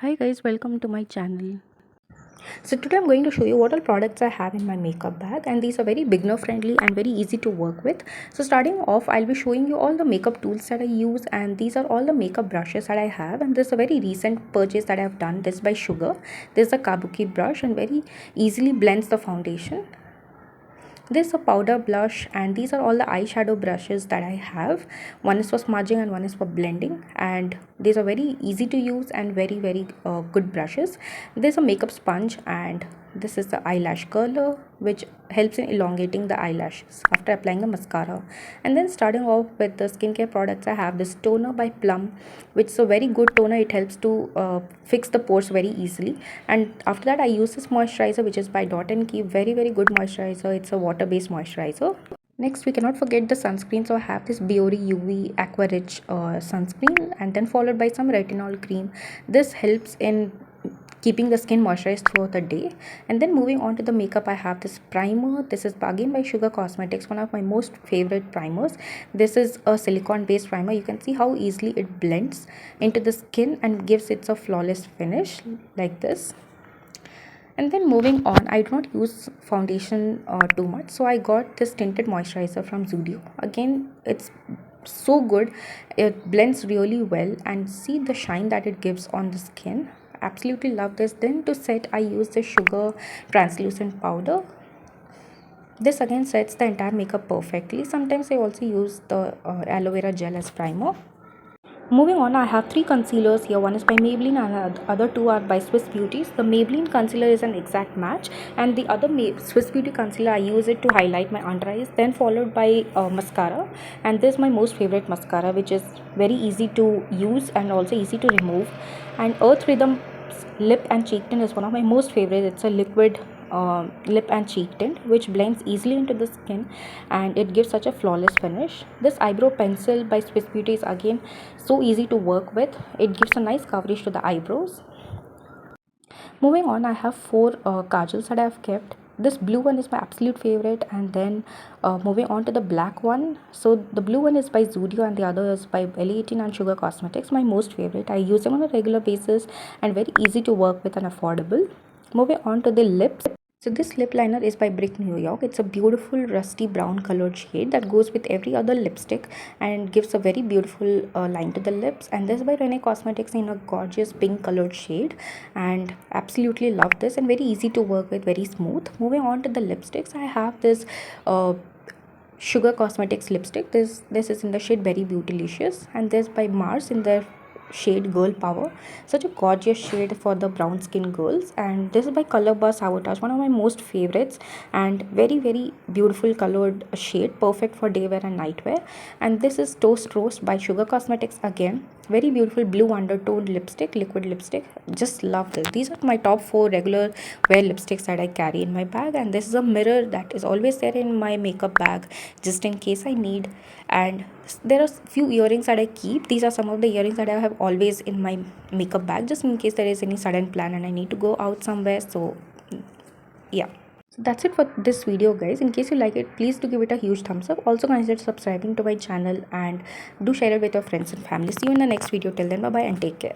Hi guys, welcome to my channel. So today I'm going to show you what all products I have in my makeup bag, and these are very beginner friendly and very easy to work with. So starting off, I'll be showing you all the makeup tools that I use, and these are all the makeup brushes that I have. And this is a very recent purchase that I've done. This is by Sugar. This is a kabuki brush and very easily blends the foundation. This is a powder blush, and these are all the eyeshadow brushes that I have. One is for smudging and one is for blending, and these are very easy to use and very good brushes. There's a makeup sponge, and this is the eyelash curler, which helps in elongating the eyelashes after applying the mascara. And then starting off with the skincare products, I have this toner by Plum, which is a very good toner. It helps to fix the pores very easily. And after that, I use this moisturizer, which is by Dot and Key. Very good moisturizer. It's a water based moisturizer. Next, we cannot forget the sunscreen. So I have this Biore UV Aqua Rich sunscreen, and then followed by some retinol cream. This helps in keeping the skin moisturized throughout the day. And then moving on to the makeup, I have this primer. This is again by Sugar Cosmetics, one of my most favorite primers. This is a silicone based primer. You can see how easily it blends into the skin and gives it a flawless finish like this. And then moving on, I do not use foundation too much, so I got this tinted moisturizer from Zudio. Again, it's so good. It blends really well, and see the shine that it gives on the skin. Absolutely love this. Then to set, I use the Sugar translucent powder. This again sets the entire makeup perfectly. Sometimes I also use the aloe vera gel as primer. Moving on, I have three concealers here. One is by Maybelline and the other two are by Swiss Beauties. The Maybelline concealer is an exact match, and the other Swiss Beauty concealer, I use it to highlight my under eyes, then followed by mascara. And this is my most favorite mascara, which is very easy to use and also easy to remove. And Earth Rhythm lip and cheek tint is one of my most favorite. It's a liquid lip and cheek tint which blends easily into the skin, and it gives such a flawless finish. This eyebrow pencil by Swiss Beauty is again so easy to work with. It gives a nice coverage to the eyebrows. Moving on, I have four kajals that I have kept. This blue one is my absolute favorite, and then moving on to the black one. So the blue one is by Zudio and the other is by L18 and Sugar Cosmetics. My most favorite. I use them on a regular basis and very easy to work with and affordable. Moving on to the lips. So this lip liner is by Brick New York. It's a beautiful rusty brown colored shade that goes with every other lipstick and gives a very beautiful line to the lips. And this is by Rene Cosmetics in a gorgeous pink colored shade, and absolutely love this and very easy to work with, very smooth. Moving on to the lipsticks, I have this Sugar Cosmetics lipstick. This is in the shade Berry Beautylicious, and this by Mars in the shade Girl Power. Such a gorgeous shade for the brown skin girls. And this is by Color Bar Sabotage, one of my most favorites, and very beautiful colored shade, perfect for day wear and night wear. And this is Toast Roast by Sugar Cosmetics, again very beautiful blue undertone lipstick, liquid lipstick. Just love this. These are my top four regular wear lipsticks that I carry in my bag, and this is a mirror that is always there in my makeup bag just in case I need. And there are few earrings that I keep. These are some of the earrings that I have always in my makeup bag just in case there is any sudden plan and I need to go out somewhere. So yeah, so that's it for this video guys. In case you like it, please do give it a huge thumbs up. Also consider subscribing to my channel and do share it with your friends and family. See you in the next video. Till then, bye bye and take care.